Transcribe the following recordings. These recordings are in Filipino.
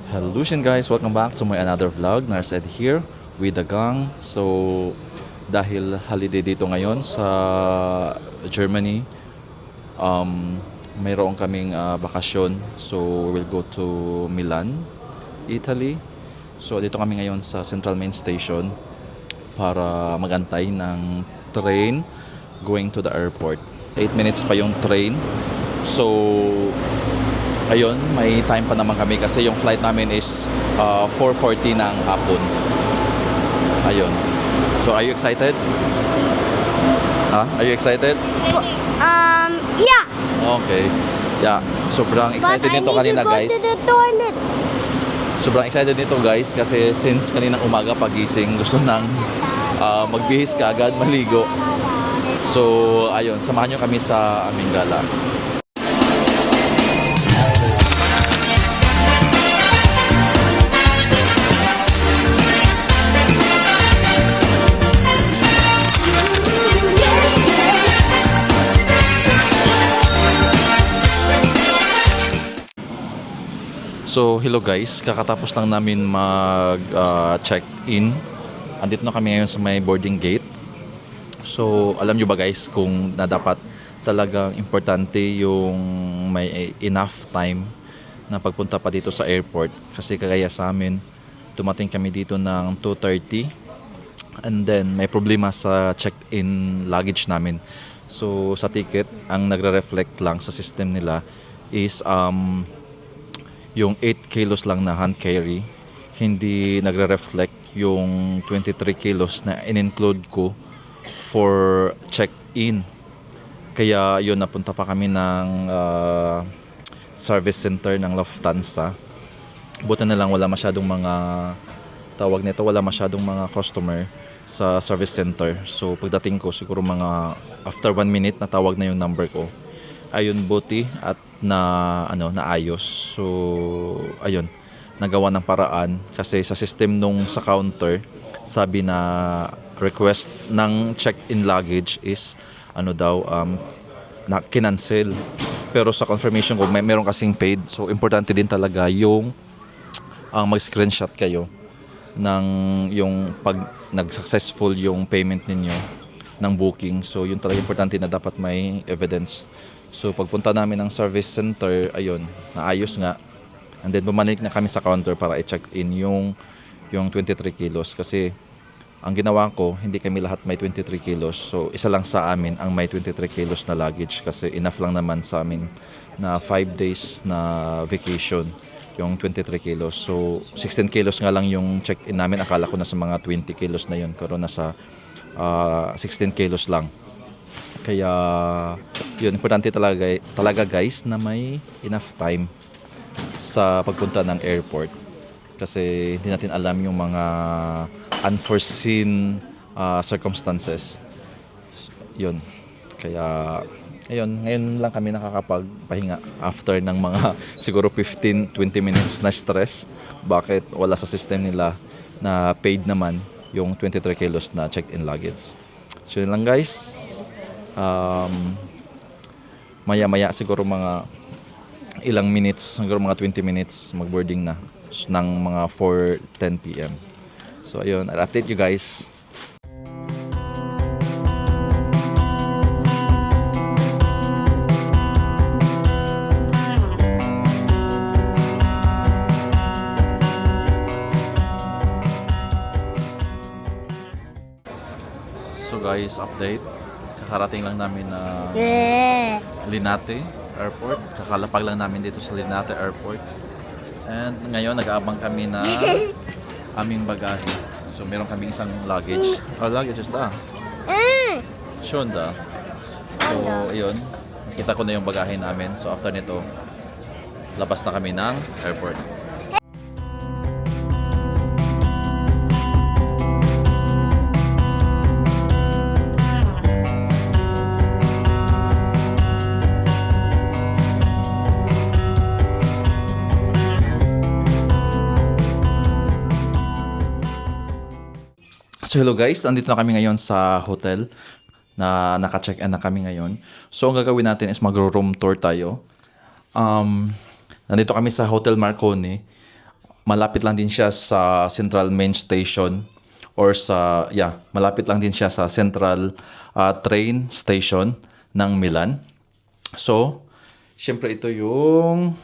Hello Lucian guys, welcome back to my another vlog. Nars Ed here with the gang. So dahil holiday dito ngayon sa Germany, mayroon kaming bakasyon. So we'll go to Milan, Italy. So dito kami ngayon sa Central Main Station para magantay ng train going to the airport. 8 minutes pa yung train. So ayun, may time pa naman kami kasi yung flight namin is 4:40 ng hapon. Ayun. So, are you excited? Are you excited? Yeah. Okay. Yeah. Sobrang excited nito kanina, guys. To the toilet. Sobrang excited nito, guys, kasi since kaninang umaga pagising, gusto nang magbihis ka agad, maligo. So, ayun, samahan nyo kami sa aming gala. So, hello guys. Kakatapos lang namin mag-check-in. Andito na kami ngayon sa may boarding gate. So, alam nyo ba guys kung na dapat talagang importante yung may enough time na pagpunta pa dito sa airport. Kasi kagaya sa amin, dumating kami dito ng 2:30 and then may problema sa check-in luggage namin. So, sa ticket, ang nagre-reflect lang sa system nila is yung 8 kilos lang na hand carry, hindi nagre-reflect yung 23 kilos na in-include ko for check-in. Kaya yun, napunta pa kami ng service center ng Lufthansa. Buti na lang wala masyadong mga wala masyadong mga customer sa service center. So pagdating ko, siguro mga after 1 minute natawag na yung number ko. Ayun, buti at naayos. So ayun, nagawa ng paraan kasi sa system nung sa counter sabi na request ng check-in luggage is na kinancel. Pero sa confirmation ko meron kasing paid. So importante din talaga yung mag-screenshot kayo ng yung pag nag-successful yung payment ninyo ng booking. So yun talaga importante na dapat may evidence. So pagpunta namin ng service center, ayun, naayos nga. And then bumalik na kami sa counter para i-check in yung 23 kilos. Kasi ang ginawa ko, hindi kami lahat may 23 kilos. So isa lang sa amin ang may 23 kilos na luggage. Kasi enough lang naman sa amin na 5 days na vacation yung 23 kilos. So 16 kilos nga lang yung check-in namin. Akala ko nasa mga 20 kilos na yun. Pero nasa 16 kilos lang. Kaya yun, importante talaga guys na may enough time sa pagpunta ng airport. Kasi hindi natin alam yung mga unforeseen circumstances. Yun. Kaya ayun, ngayon lang kami nakakapagpahinga after ng mga siguro 15-20 minutes na stress. Bakit wala sa system nila na paid naman yung 23 kilos na check-in luggage. So yun lang guys. Maya-maya siguro mga ilang minutes, siguro mga 20 minutes mag-boarding na ng mga 4:10 PM. So ayun, I'll update you guys. So guys, update. Kakarating lang namin na Linate Airport. Kakalapag lang namin dito sa Linate Airport. And ngayon, nag-aabang kami na aming bagahe. So, meron kaming isang luggage. Luggage is da. Shonda. So, ayun. Nakita ko na yung bagahe namin. So, after nito, labas na kami ng airport. So hello guys, andito na kami ngayon sa hotel na naka-check-in na kami ngayon. So ang gagawin natin is mag-room tour tayo. Nandito kami sa Hotel Marconi. malapit lang din siya sa Central Main Station or malapit lang din siya sa Central Train Station ng Milan. So, syempre ito yung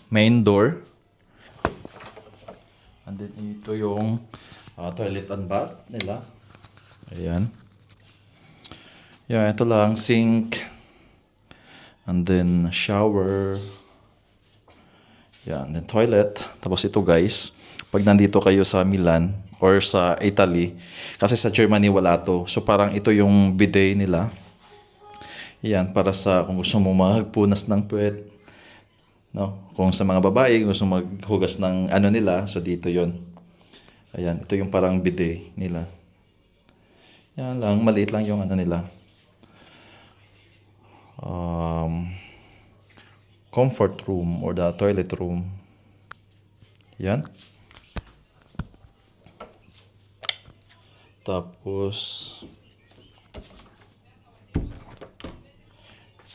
main door. And then ito yung toilet and bath nila. Ayan. Yeah, ito lang, sink. And then shower. Yeah, and then toilet. Tapos ito guys, pag nandito kayo sa Milan or sa Italy, kasi sa Germany wala to. So parang ito yung bidet nila. Yan, para sa kung gusto mo magpunas ng puwet. No? Kung sa mga babae, gusto maghugas ng ano nila, so dito yon. Ayan, ito yung parang bidet nila. Yan lang, maliit lang yung ano nila. Comfort room or the toilet room. Yan. Tapos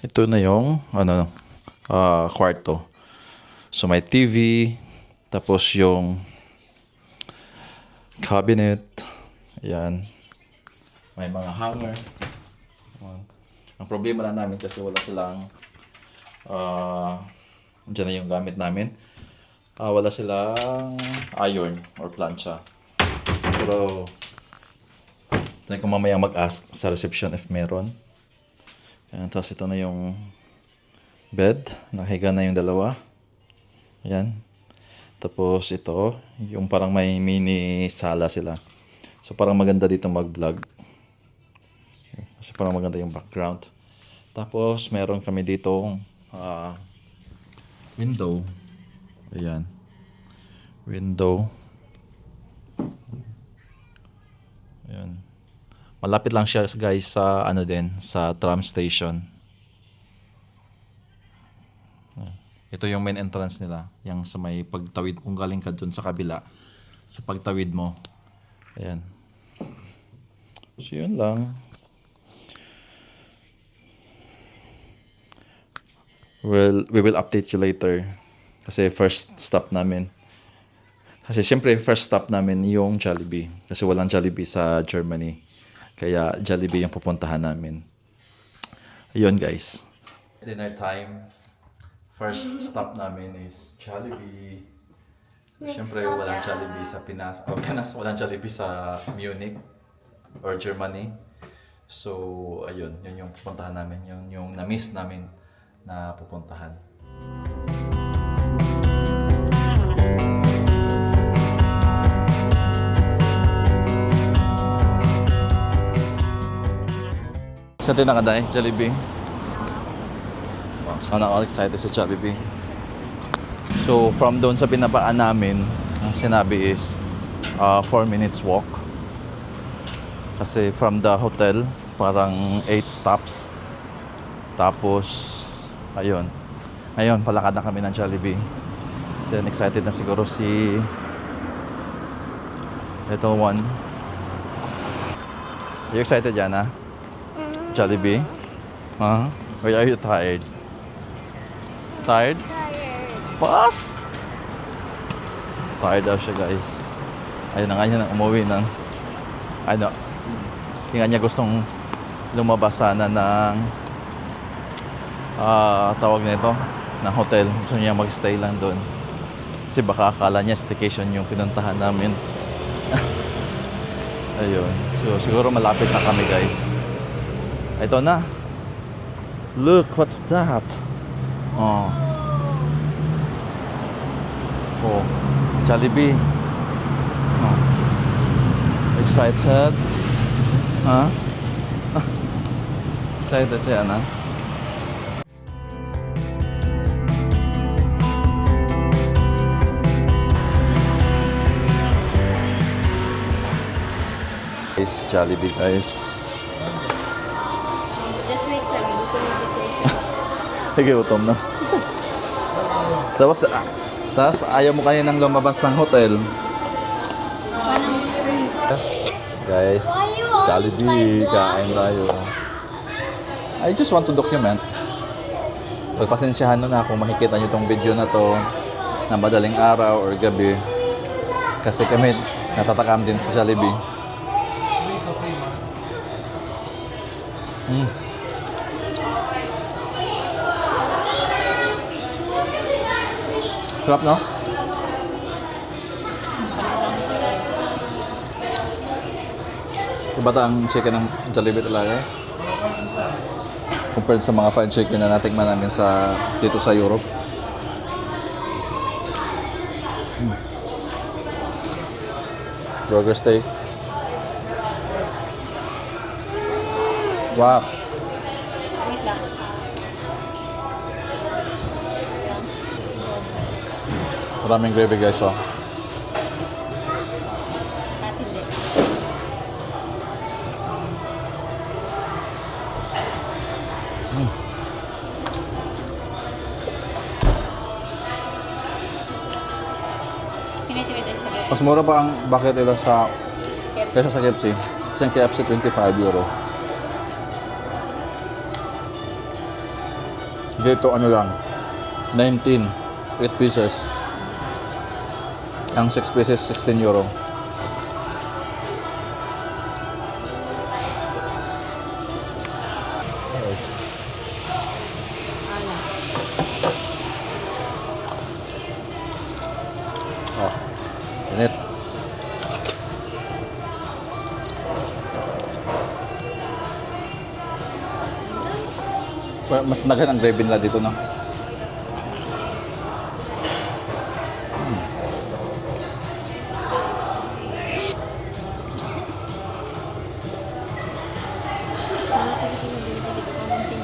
ito na yung kwarto. So may TV, tapos yung cabinet. Ayan. May mga hanger. Ang problema lang namin kasi wala silang dyan na yung gamit namin. Wala silang iron or plancha. Pero tayo ko mamaya mag-ask sa reception if meron. Ayan, tapos ito na yung bed. Nakahiga na yung dalawa. Ayan. Tapos ito, yung parang may mini sala sila. So parang maganda dito mag-vlog. Kasi parang maganda yung background. Tapos meron kami dito window. Ayan. Window. Ayan. Malapit lang siya guys sa sa tram station. Ito yung main entrance nila, yung sa may pagtawid kung galing ka dun sa kabila. Sa pagtawid mo. Ayan. So yun lang. Well, we will update you later. Kasi first stop namin. Kasi siyempre first stop namin yung Jollibee. Kasi walang Jollibee sa Germany. Kaya Jollibee yung pupuntahan namin. Ayun guys. Dinner time. First stop namin is Jollibee. Siyempre walang Jollibee sa Pinas. Walang Jollibee sa Munich or Germany. So ayun, yun yung pupuntahan namin. Yun yung na-miss namin na pupuntahan. Sa ito na kada Jollibee. Sana ako excited sa Jollibee. So from doon sa pinapaan namin, ang sinabi is 4 minutes walk. Kasi from the hotel, parang 8 stops. Tapos, ayun. Ngayon, palakad na kami ng Jollibee. Then excited na siguro si little one. Are you excited, Jana? Jollibee? Huh? Or are you tired? Tired? Pas! Tired daw siya guys. Ayun na nga niya nang umuwi ng hindi nga niya gustong lumabas sana ng tawag nito ng hotel. Gusto niya magstay lang doon. Kasi baka akala niya staycation yung pinuntahan namin. Ayun. So siguro malapit na kami guys. Ito na. Look, what's that? Oh. Oh, Jollibee. Oh. Excited? Huh? Excited siya na? Guys, Jollibee guys. Just wait, sabi ko ng vacation. Nagiutom na. Tapos ayaw mo kaninang lumabas ng hotel. Guys, Jollibee, kain tayo. I just want to document. Pagpasensyahan na kung makikita nyo tong video na to. na madaling araw or gabi. Kasi kami natatakam din sa Jollibee. Sarap, no? Iba ang chicken ng Jollibee talaga, guys. Compared sa mga fried chicken na natikman namin dito sa Europe. Burger steak. Wow. Wait lang. Maraming gravy, guys, oh. At hindi. Kinitiwid ay spaghetti. Mas mura pa ang bucket nila kaysa sa KFC. Isang KFC, 25 euro. Dito, ano lang, 19. 8 pieces. Ang 6 pieces, 16 euro. Oh, init. Mas nagan ang gravy nila dito, no? Mga Pilipino din dito kamong sing.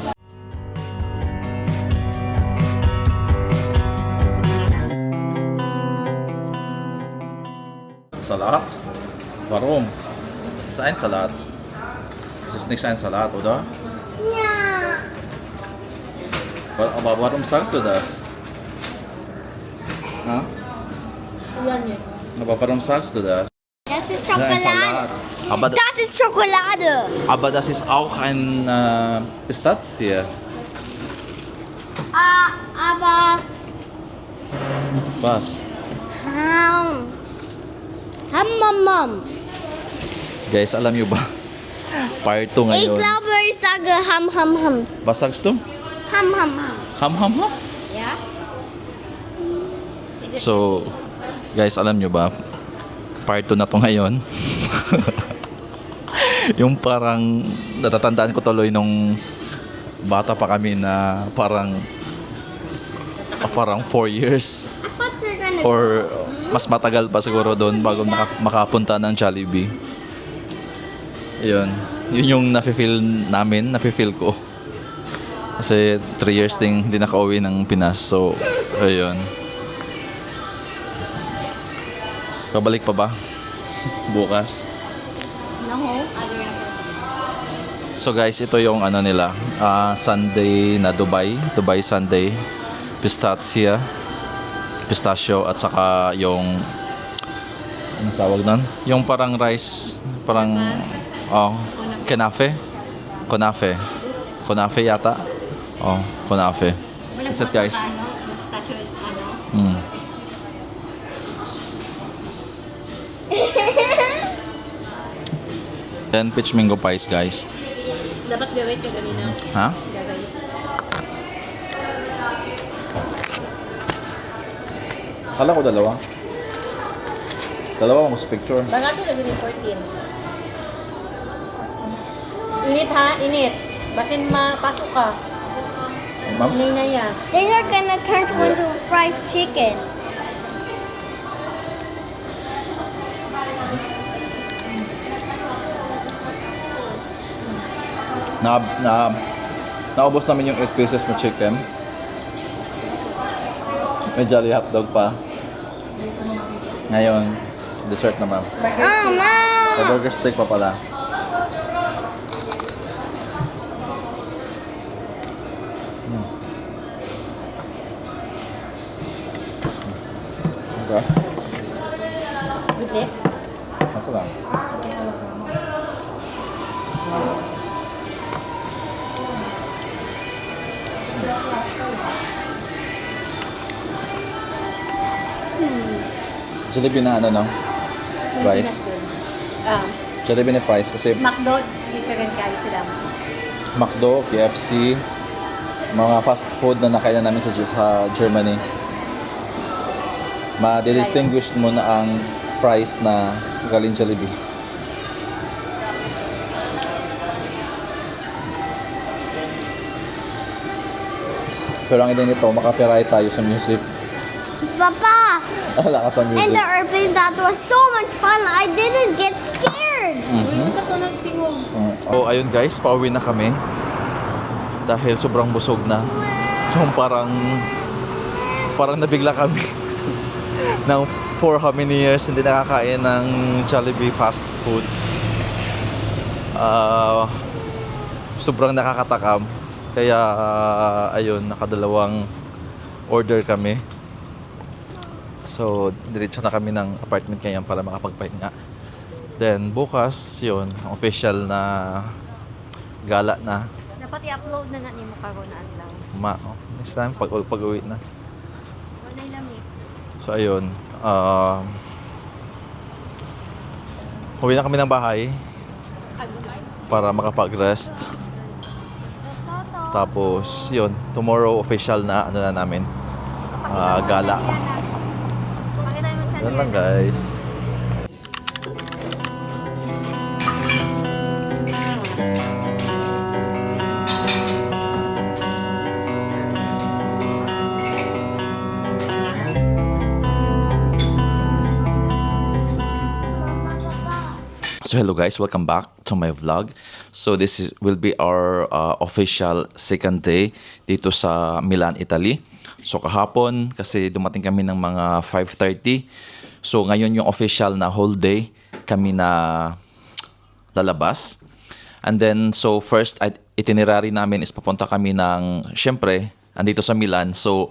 Salat? Warum? Das ist ein Salat. Das ist nicht ein Salat, oder? Ja. Aber warum sagst du das? Ha? Ulan yun. Aber warum sagst du das? Das ist Das ist ein Salat. Das ist Schokolade. Aber das ist auch ein Pistazie. Aber Was? Ham. Guys, alam nyo ba? Part 2 Ich ngayon. glaube, ich sage ham. Was sagst du? Ham. Ham, ham, ham? Ja? So, guys, alam nyo ba? Part 2 na to ngayon. Yung parang natatandaan ko tuloy nung bata pa kami na parang 4 years I thought we're gonna or mas matagal pa siguro doon bago makapunta ng Jollibee. Yun yung nafe-feel ko. Kasi 3 years din hindi nakauwi ng Pinas. So, ayun. Pabalik pa ba? Bukas. No, other na po. So guys, ito yung ano nila. Sunday na Dubai Sunday. Pistachio at saka yung anong tawag nun? Yung parang rice, parang Kunafe yata. Oh, kunafe. That's it, guys. Then peach mango pies, guys. Dapat gawin ka ganina. Ha? Gagawin. Kala ko dalawa. Dalawa mo sa picture. Baka ito gawin 14. Init ha? Init. Basin mapasok ka. Ma'am? Inay na yan. Then you're gonna turn into fried chicken. Naubos namin yung 8 pieces na chicken. May Jolly hotdog pa. Ngayon, dessert naman. May burger steak pa pala. Okay. Good. Ako lang. Jollibee na ano, no? Fries. Ah, Jollibee na fries kasi McDo, dito rin kayo sila. McDo, KFC, mga fast food na nakainan namin sa Germany. Ma-distinguish mo na ang fries na galing Jollibee. Pero ang idea nito, makapiright tayo sa music. Papa, Wala ka sa in music. the airplane, that was so much fun. I didn't get scared. Uy, sa tunog tingog. So ayun guys, pauwi na kami. Dahil sobrang busog na. Yung parang nabigla kami. Nang for how many years hindi nakakain ng Jollibee fast food. Sobrang nakakatakam. Kaya ayun, nakadalawang order kami. So, diretso na kami ng apartment ngayon para makapagpahinga. Then, bukas, yun, official na gala na. Dapat i-upload na ni mo karon na lang. Next time, pag-uwi na. Wala lamig. So, ayun. Uwi na kami ng bahay para makapag-rest. Tapos, yun, tomorrow official na ano na namin. Gala. Pakita mo sa Yan lang guys. So hello guys, welcome back to my vlog. So will be our official second day dito sa Milan, Italy. So kahapon kasi dumating kami ng mga 5:30. So ngayon yung official na whole day kami na lalabas. And then so first itinerary namin is papunta kami ng syempre andito sa Milan. So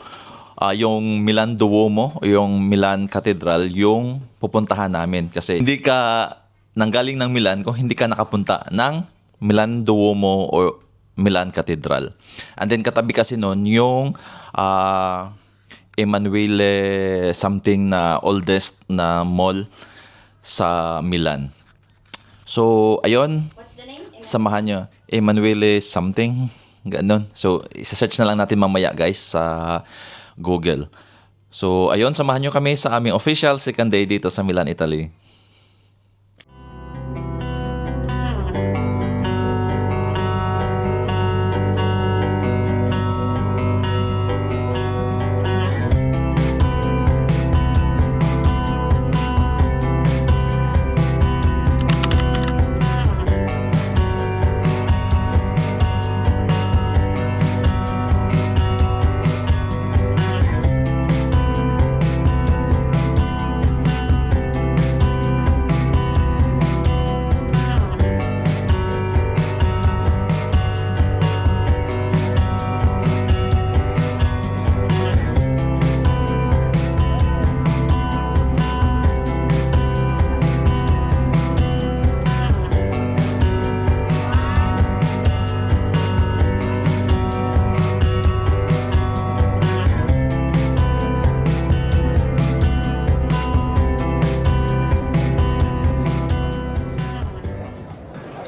yung Milan Duomo o yung Milan Cathedral yung pupuntahan namin kasi hindi ka nanggaling ng Milan kung hindi ka nakapunta ng Milan Duomo o Milan Cathedral. And then katabi kasi nun yung Emanuele something na oldest na mall sa Milan. So ayun, What's the name? samahan nyo Emanuele something ganon. So isa-search na lang natin mamaya guys sa Google. So ayun, samahan nyo kami sa aming official second day dito sa Milan, Italy.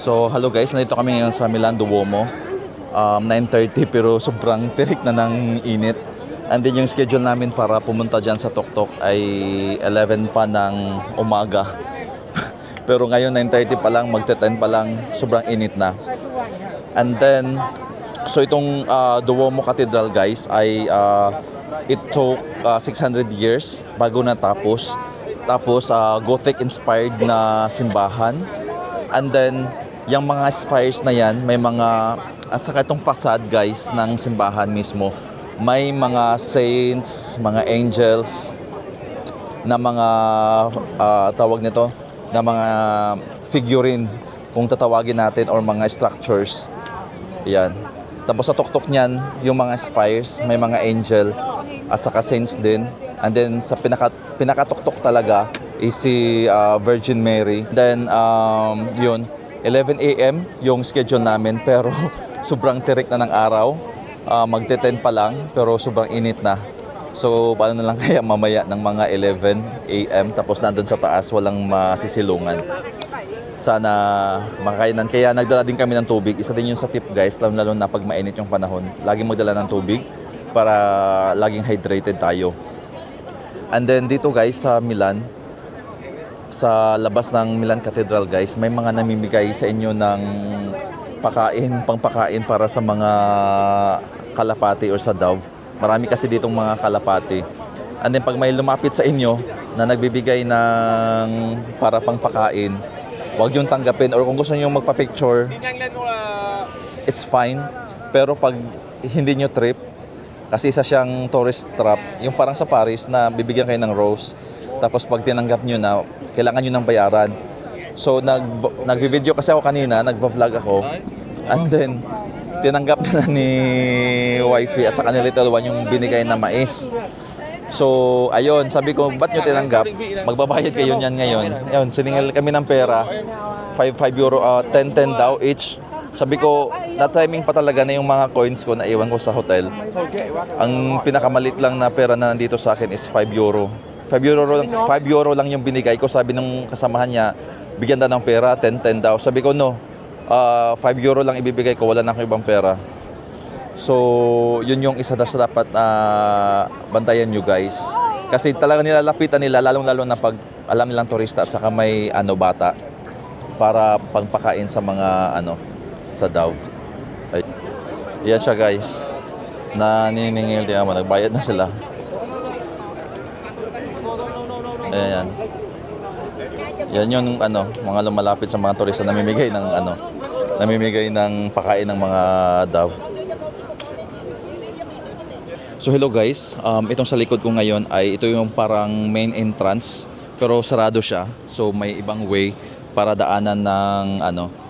So, hello guys, nandito kami ngayon sa Milan Duomo. 9:30 pero sobrang tirik na ng init. And then yung schedule namin para pumunta dyan sa Tuktok ay 11 pa ng umaga. Pero ngayon 9:30 pa lang, magte-10 pa lang, sobrang init na. And then, so itong Duomo Cathedral guys ay it took 600 years bago natapos. Tapos Gothic inspired na simbahan. And then, yung mga spires na yan, may mga, at saka itong facade guys ng simbahan mismo, may mga saints, mga angels, na mga, tawag nito, na mga figurine, kung tatawagin natin, or mga structures. Yan. Tapos sa tuktok niyan, yung mga spires, may mga angel, at saka saints din. And then sa pinakatuktok talaga is si Virgin Mary. Then yun, 11 a.m. yung schedule namin pero sobrang tirik na ng araw. Magte-10 pa lang pero sobrang init na. So, paano na lang kaya mamaya ng mga 11 a.m. tapos nandun sa taas, walang masisilungan. Sana makakainan. Kaya nagdala din kami ng tubig. Isa din yun sa tip guys, lalo na pag mainit yung panahon. Laging magdala ng tubig para laging hydrated tayo. And then dito guys sa Milan, sa labas ng Milan Cathedral guys, may mga namimigay sa inyo ng pangpakain para sa mga kalapati or sa dove. Marami kasi ditong mga kalapati. And then pag may lumapit sa inyo na nagbibigay ng para pangpakain, huwag yung tanggapin, or kung gusto niyo magpa-picture, it's fine. Pero pag hindi nyo trip, kasi isa siyang tourist trap, yung parang sa Paris na bibigyan kayo ng rose, tapos pag tinanggap nyo na, kailangan nyo ng bayaran. So nag-video kasi ako kanina, nagva-vlog ako, and then tinanggap na ni wifey at saka ni little one yung binigay na mais. So, ayun, sabi ko, ba't nyo tinanggap? Magbabayad kayo niyan ngayon. Ayun, siningil kami ng pera, 5 euro, 10 daw each. Sabi ko, na-timing pa talaga na yung mga coins ko na iwan ko sa hotel. Ang pinakamalit lang na pera na nandito sa akin is 5 euro. 5 euro lang yung binigay ko. Sabi nung kasamahan niya, bigyan daw ng pera, 10 daw. Sabi ko, no, 5 euro lang ibibigay ko, wala na akong ibang pera. So, yun yung isa na sa dapat bantayan nyo guys. Kasi talaga nilalapitan nila, lalong-lalo na pag alam nilang turista at saka may bata para pangpakain sa mga sa dove. Ay, yan siya guys. Naniningil din naman, nagbayad na sila. Ayan. Yan yung mga lumalapit sa mga turista namimigay ng pakain ng mga dove. So hello guys, itong sa likod ko ngayon ay ito yung parang main entrance pero sarado siya. So may ibang way para daanan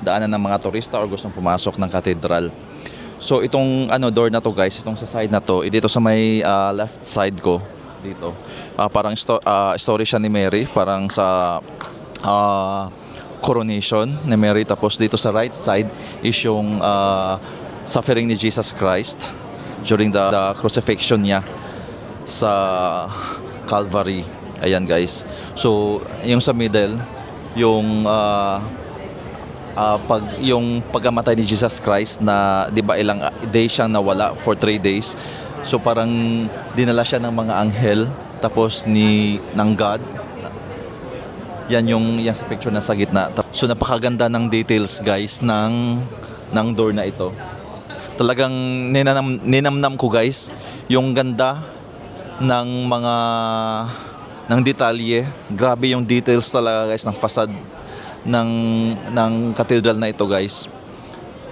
ng mga turista or gustong pumasok ng cathedral. So itong door na to guys, itong sa side na to, dito sa may left side ko dito. Parang story siya ni Mary, parang sa coronation ni Mary, tapos dito sa right side is yung suffering ni Jesus Christ during the crucifixion niya sa Calvary. Ayan guys. So, yung sa middle, yung yung pagkamatay ni Jesus Christ na 'di ba ilang days siyang nawala for 3 days. So parang dinala siya ng mga anghel tapos ng God. Yan yung sa picture na sa gitna. So napakaganda ng details guys ng door na ito. Talagang ninamnam ko guys yung ganda ng detalye. Grabe yung details talaga guys ng facade ng cathedral na ito guys.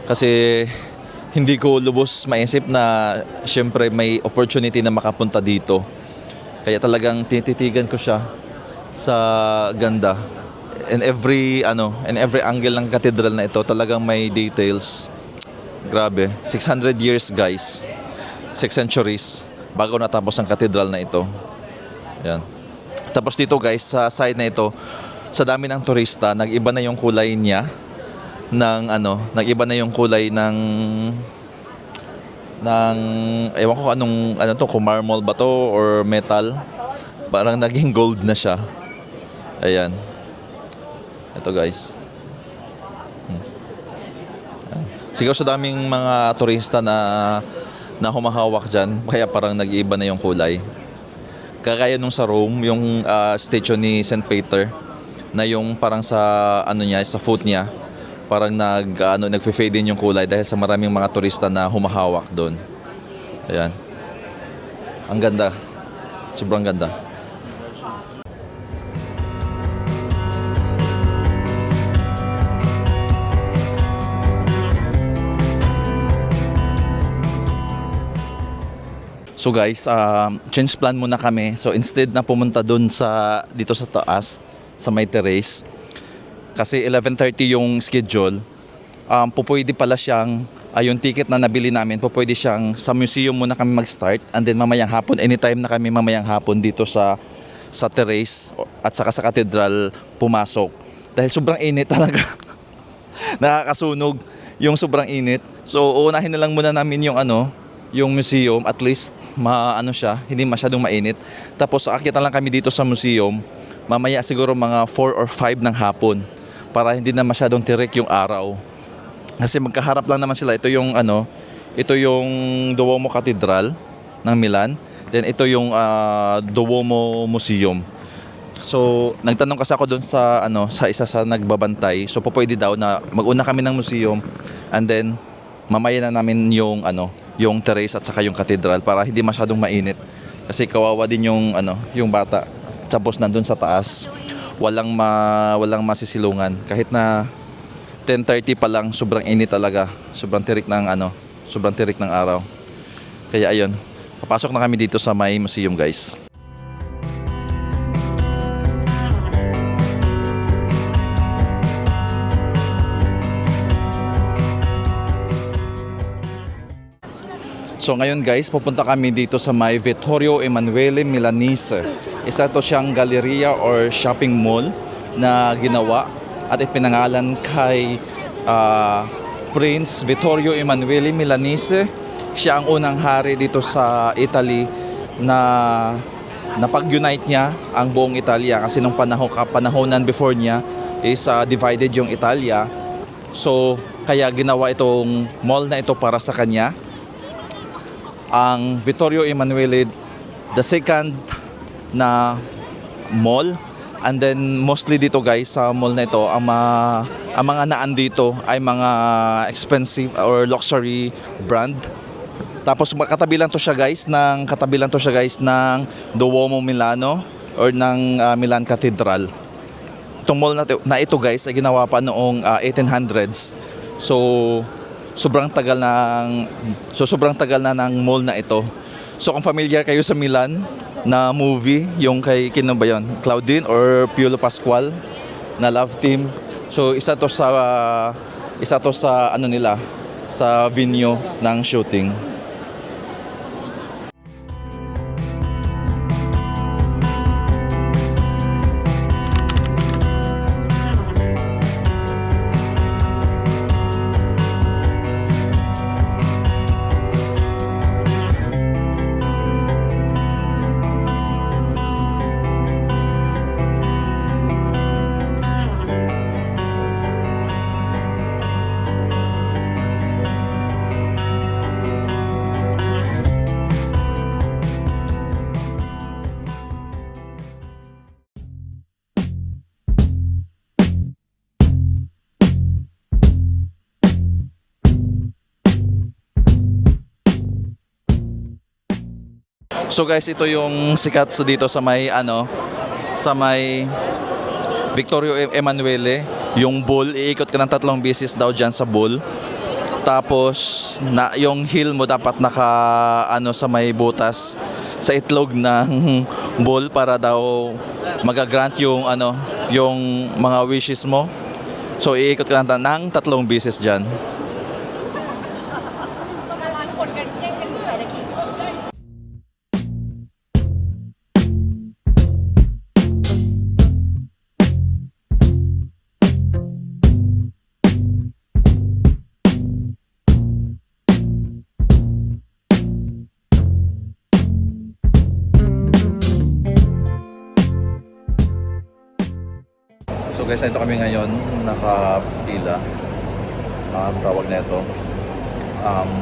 Kasi hindi ko lubos maisip na syempre may opportunity na makapunta dito. Kaya talagang tinititigan ko siya sa ganda. In every angle ng cathedral na ito talagang may details. Grabe, 600 years guys. 6 centuries bago natapos ang cathedral na ito. Yan. Tapos dito guys, sa side na ito, sa dami ng turista, nag-iba na yung kulay niya nag-iba na yung kulay ng ewan ko kung marble ba to or metal. Parang naging gold na siya. Ayan. Ito guys. Siguro sa daming mga turista na humahawak dyan, kaya parang nag-iiba na yung kulay. Kagaya nung sa Rome, yung statue ni St. Peter, na yung parang sa sa foot niya, parang nagfe-fade din yung kulay dahil sa maraming mga turista na humahawak doon. Ayan. Ang ganda. Sobrang ganda. So guys, change plan muna kami. So instead na pumunta dun dito sa taas, sa may terrace, kasi 11:30 yung schedule, pupwede pala siyang, yung ticket na nabili namin, pupwede siyang sa museum muna kami mag-start, and then mamayang hapon, anytime na kami mamayang hapon dito sa terrace at saka sa cathedral pumasok. Dahil sobrang init talaga. Nakakasunog yung sobrang init. So uunahin na lang muna namin yung museum, at least maano siya, hindi masyadong mainit. Tapos aakyat na lang kami dito sa museum mamaya siguro mga 4 or 5 ng hapon para hindi na masyadong tirik yung araw. Kasi magkaharap lang naman sila. Ito yung ito yung Duomo Cathedral ng Milan. Then ito yung Duomo Museum. So, nagtanong kasi ako doon sa sa isa sa nagbabantay. So, pwede daw na mag-una kami ng museum and then mamaya na namin yung yung terrace at saka yung cathedral para hindi masyadong mainit. Kasi kawawa din yung yung bata. Tapos nandun sa taas, walang masisilungan. Kahit na 10:30 pa lang, sobrang init talaga. Sobrang tirik ng araw. Kaya ayun, papasok na kami dito sa may museum, guys. So ngayon guys, pupunta kami dito sa may Vittorio Emanuele Milanese. Isa to siyang galleria or shopping mall na ginawa at ipinangalan kay Prince Vittorio Emanuele Milanese. Siya ang unang hari dito sa Italy na napag-unite niya ang buong Italia kasi nung panahonan before niya is divided yung Italia. So kaya ginawa itong mall na ito para sa kanya. Ang Vittorio Emanuele the second na mall, and then mostly dito guys sa mall na ito ang mga naan dito ay mga expensive or luxury brand. Tapos katabi lang to siya guys ng Duomo Milano or ng Milan Cathedral. Itong mall na ito guys ay ginawa pa noong 1800s. So sobrang tagal na ng mall na ito. So kung familiar kayo sa Milan na movie, yung kay kino ba yun? Claudine or Piolo Pascual na love team. So isa to sa sa venue ng shooting. So guys, ito yung sikat dito sa may Vittorio Emanuele, yung bull. Iikot ka ng 3 beses daw diyan sa bull. Tapos yung heel mo dapat sa may butas sa itlog ng bull para daw magagrant yung yung mga wishes mo. So iikot ka ng 3 beses diyan. So guys, ito kami ngayon nakapila. Tawag na ito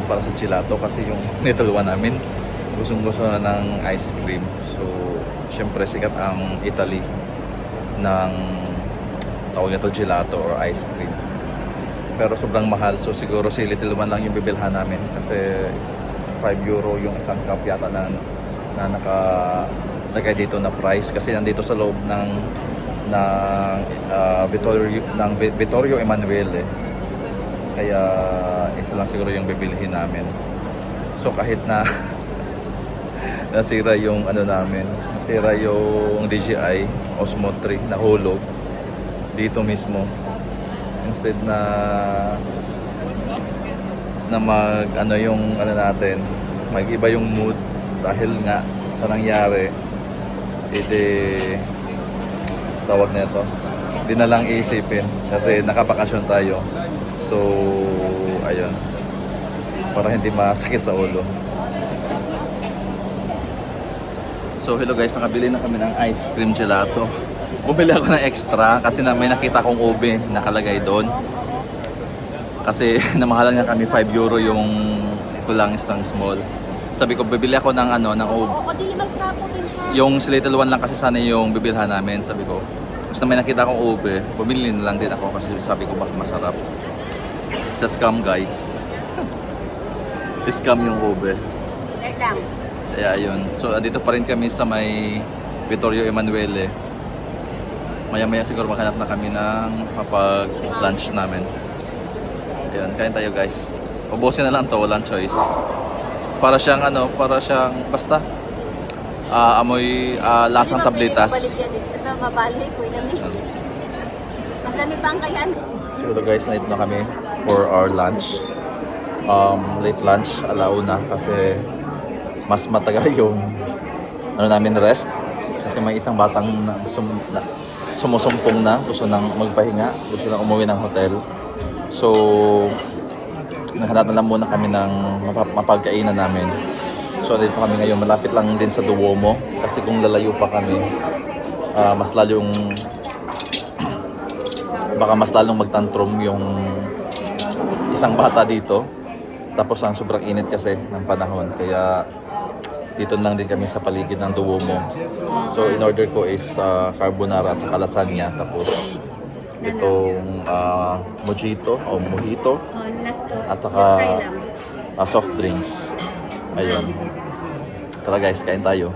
para sa gelato kasi yung nituluan namin gustong-gusto na ng ice cream. So syempre sikat ang Italy ng tawag nito gelato or ice cream. Pero sobrang mahal, so siguro si Little One lang yung bibilhan namin kasi 5 euro yung isang cup yata na nakalagay dito na price kasi nandito sa loob ng Vittorio Emanuele. Kaya isa lang siguro yung bibilhin namin. So kahit na nasira yung nasira yung DJI Osmo 3 na hulog dito mismo, instead na natin mag-iba yung mood dahil nga sa nangyari, tawag na ito, di na lang iisipin kasi nakabakasyon tayo. So ayun, para hindi masakit sa ulo. So hello guys, nakabili na kami ng ice cream gelato. Bumili ako ng extra kasi may nakita kong ube nakalagay doon. Kasi namahalan nga kami 5 euro yung ito lang isang small. Sabi ko bibili ako ng ng ube. Yung si Little One lang kasi sana yung bibilhan namin. Sabi ko, basta may nakita akong ube, bumili na lang din ako kasi sabi ko baka masarap. Sa scam guys. Scam yung ube. Wait lang. Kaya yun. So dito pa rin kami sa may Vittorio Emanuele. Maya-maya siguro maghanap na kami ng kapag-lunch namin. Ayan, kain tayo guys. Ubusin na lang to, walang choice. Para siyang basta amoy lasang tabletas. Mabalik, wait a minute. Mas dami pa ang kayan. So guys, nandito na kami for our lunch. Late lunch, alauna kasi mas matagal yung namin rest kasi may isang batang sumusumpong na, gusto nang magpahinga, gusto nang umuwi ng hotel. So naghanap na lang muna kami ng mapagkainan namin. So dito kami ngayon, malapit lang din sa Duomo kasi kung lalayo pa kami mas lalong magtantrum yung isang bata dito. Tapos ang sobrang init kasi ng panahon kaya dito lang din kami sa paligid ng Duomo. So in order ko is carbonara at saka lasagna, tapos itong mojito at saka soft drinks. Ayun. Tara guys, kain tayo.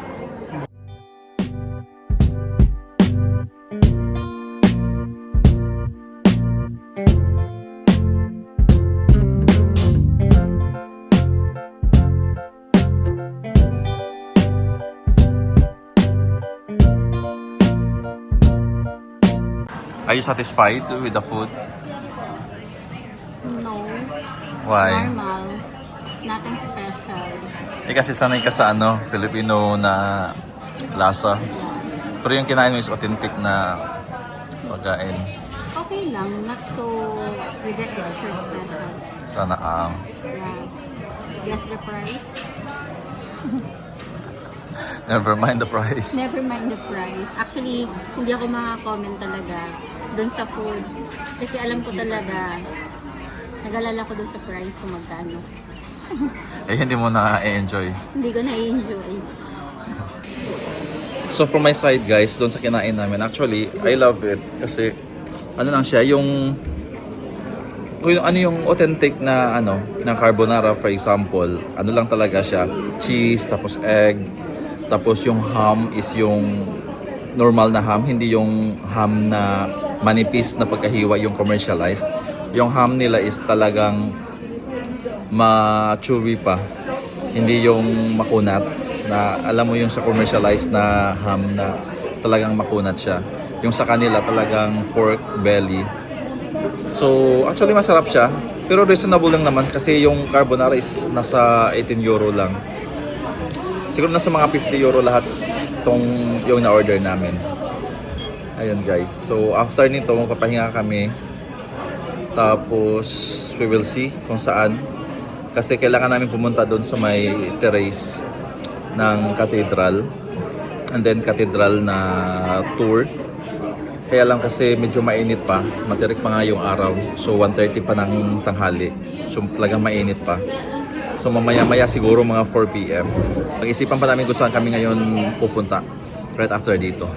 Are you satisfied with the food? No. Why? Normal. Nothing special. Kasi sanay ka sa Filipino na lasa. Pero yung kinain mo is authentic na pagkain. Okay lang. Not so with the extra special. Sana Yeah. Guess the price? never mind the price. Never mind the price. Actually, hindi ako maka-comment talaga dun sa food. Kasi alam ko talaga, nag-alala ko dun sa price kung magkano. Hindi mo na-enjoy. Hindi ko na-enjoy. So from my side guys, doon sa kinain namin, actually, I love it. Kasi, lang siya, yung authentic na na carbonara for example, lang talaga siya, cheese, tapos egg, tapos yung ham is yung normal na ham, hindi yung ham na manipis na pagkahiwa yung commercialized. Yung ham nila is talagang ma-chewy pa, hindi yung makunat na alam mo yung sa commercialized na ham na talagang makunat siya. Yung sa kanila talagang pork belly. So actually masarap siya, pero reasonable lang naman kasi yung carbonara is nasa 18 euro lang. Siguro nasa mga 50 euro lahat tong yung na-order namin. Ayun guys. So after nito magpapahinga kami. Tapos we will see kung saan. Kasi kailangan namin pumunta doon sa may terrace ng cathedral. And then cathedral na tour. Kaya lang kasi medyo mainit pa. Matirik pa nga yung araw. So 1:30 pa ng tanghali. So talagang mainit pa. So mamaya-maya siguro mga 4 PM. Pag-isipan pa namin kung saan kami ngayon pupunta. Right after dito.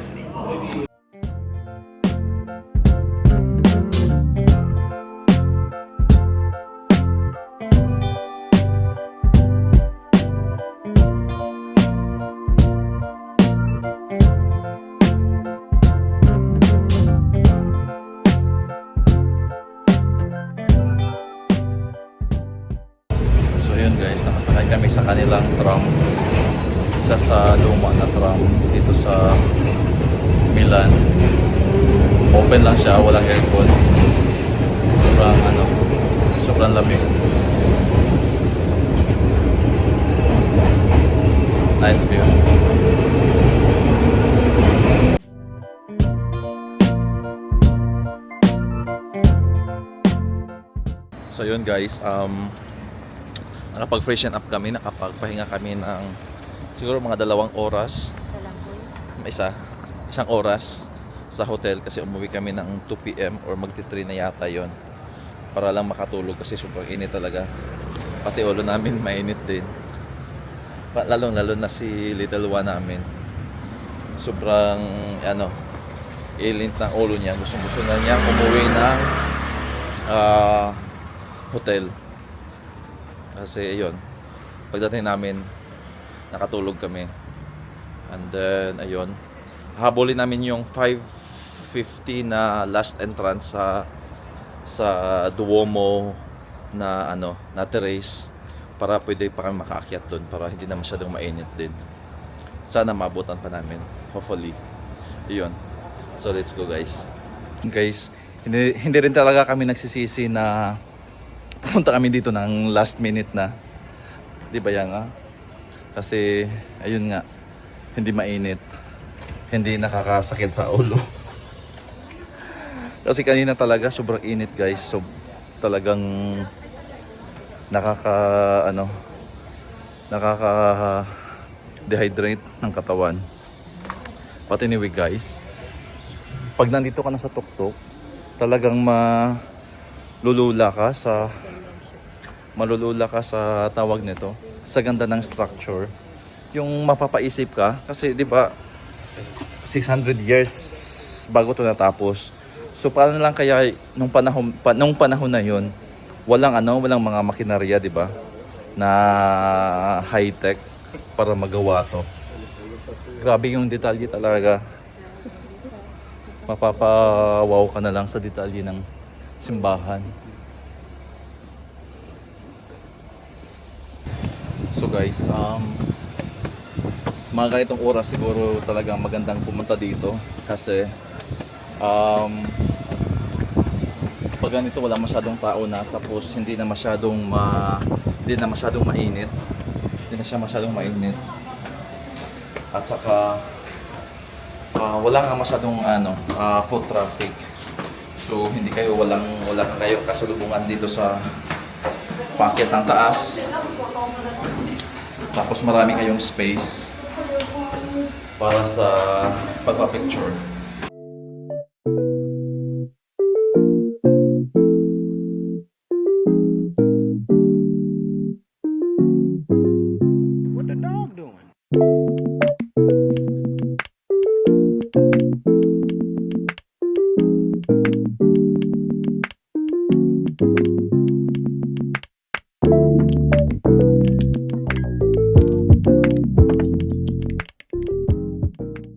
Ayun guys, nakasakay kami sa kanilang tram. Isa sa luma na tram dito sa Milan. Open lang siya, walang aircon. Sobrang lamig. Nice view. So yun guys, nakapag-freshen up kami, nakapagpahinga kami ng siguro mga 2 oras. isang oras sa hotel kasi umuwi kami ng 2 p.m. or magti-3 na yata yon para lang makatulog kasi sobrang init talaga. Pati ulo namin mainit din. Lalo na si little one namin. Sobrang init ng ulo niya. Gusto na niya umuwi ng hotel. Kasi yun, pagdating namin nakatulog kami. And then ayun, habulin namin yung 5:50 na last entrance sa Duomo na na terrace para pwede pa kami makaakyat doon para hindi na masyadong mainit din. Sana maabutan pa namin, hopefully. Iyon. So let's go guys. Guys, hindi rin talaga kami nagsisisi na pumunta kami dito ng last minute na. Di ba yan nga? Kasi ayun nga, hindi mainit. Hindi nakakasakit sa ulo. Kasi kanina talaga sobrang init guys. So talagang dehydrate ng katawan. Pati anyway guys, pag nandito ka na sa tuktok, talagang malulula ka sa tawag nito, sa ganda ng structure. Yung mapapaisip ka kasi 'di ba 600 years bago to natapos. So paano lang kaya nung panahon na 'yon, walang mga makinarya, 'di ba? Na high tech para magawa to. Grabe yung detalye talaga. Mapapawaw ka na lang sa detalye ng simbahan. So guys, mga ganitong oras siguro talagang magandang pumunta dito kasi pag ganito wala masyadong tao na, tapos hindi na masyadong mainit. Hindi na siya masyadong mainit. At saka wala nga masyadong foot traffic. So wala kayo kasalubungan dito sa paakyat ng taas. Tapos marami kayong space para sa pagpa-picture. What the dog doing?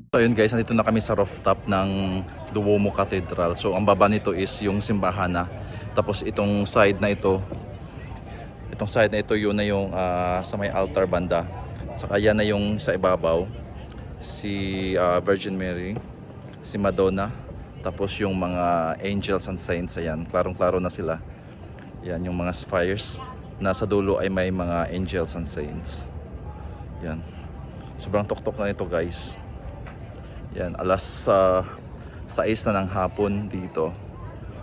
So ayun guys, nandito na kami sa rooftop ng Duomo Cathedral. So ang baba nito is yung simbahan na. Tapos itong side na ito yun na yung sa may altar banda. Saka yan na yung sa ibabaw, si Virgin Mary, si Madonna, tapos yung mga angels and saints. Ayan, klarong-klaro na sila. Yan yung mga spires. Nasa dulo ay may mga angels and saints. Yan. Sobrang tuktok na ito guys. Yan, alas 6 na ng hapon dito.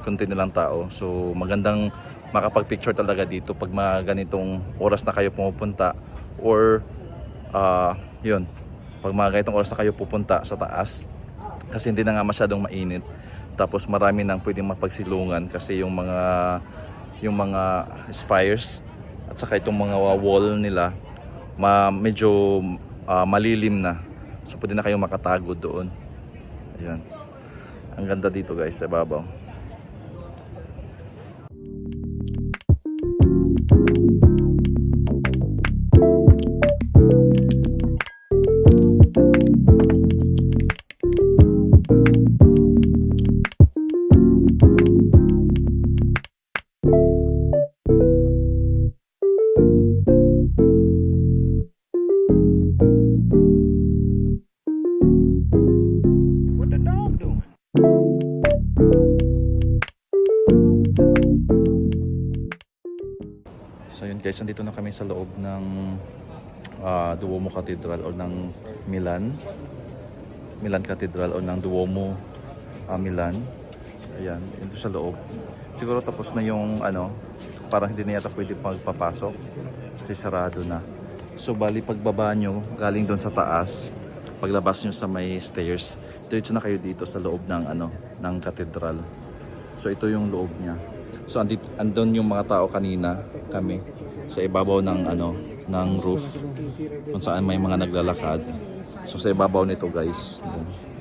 Kunti na lang tao. So magandang makapag-picture talaga dito pag mga ganitong oras na kayo pumupunta, or yun, pag mga ganitong oras na kayo pupunta sa taas kasi hindi na nga masyadong mainit. Tapos marami nang pwedeng mapagsilungan kasi yung mga spires at saka itong mga wall nila medyo malilim na. So pwede na kayong makatago doon. Ayan. Ang ganda dito guys sa babaw. What the dog doing? So yun guys, nandito na kami sa loob ng Duomo Cathedral o ng Milan Cathedral o ng Duomo Milan. Ayan, ito sa loob. Siguro tapos na yung parang hindi na yata pwede pagpapasok kasi sarado na. So bali pagbaba nyo galing doon sa taas, paglabas nyo sa may stairs, diretso na kayo dito sa loob ng ng katedral. So ito yung loob niya. So andun yung mga tao kanina, kami sa ibabaw ng ng roof kung saan may mga naglalakad. So sa ibabaw nito guys. Ayan.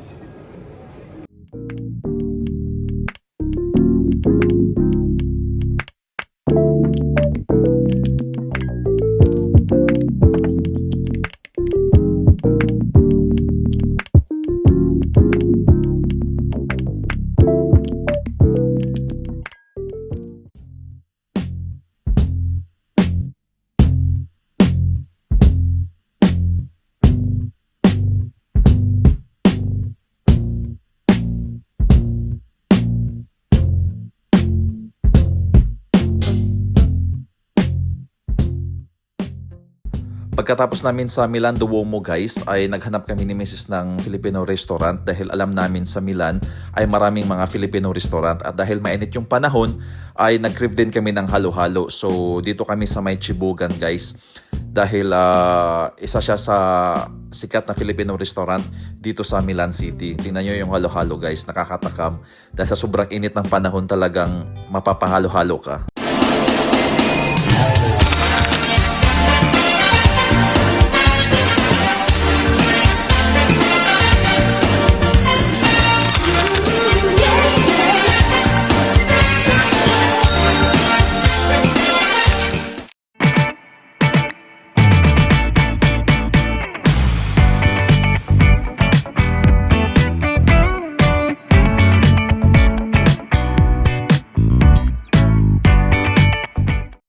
Pagkatapos namin sa Milan Duomo guys, ay naghanap kami ni Mrs. ng Filipino restaurant dahil alam namin sa Milan ay maraming mga Filipino restaurant at dahil mainit yung panahon ay nag-crave din kami ng halo-halo. So dito kami sa may Chibugan guys dahil isa siya sa sikat na Filipino restaurant dito sa Milan City. Tingnan nyo yung halo-halo guys, nakakatakam dahil sa sobrang init ng panahon talagang mapapahalo-halo ka.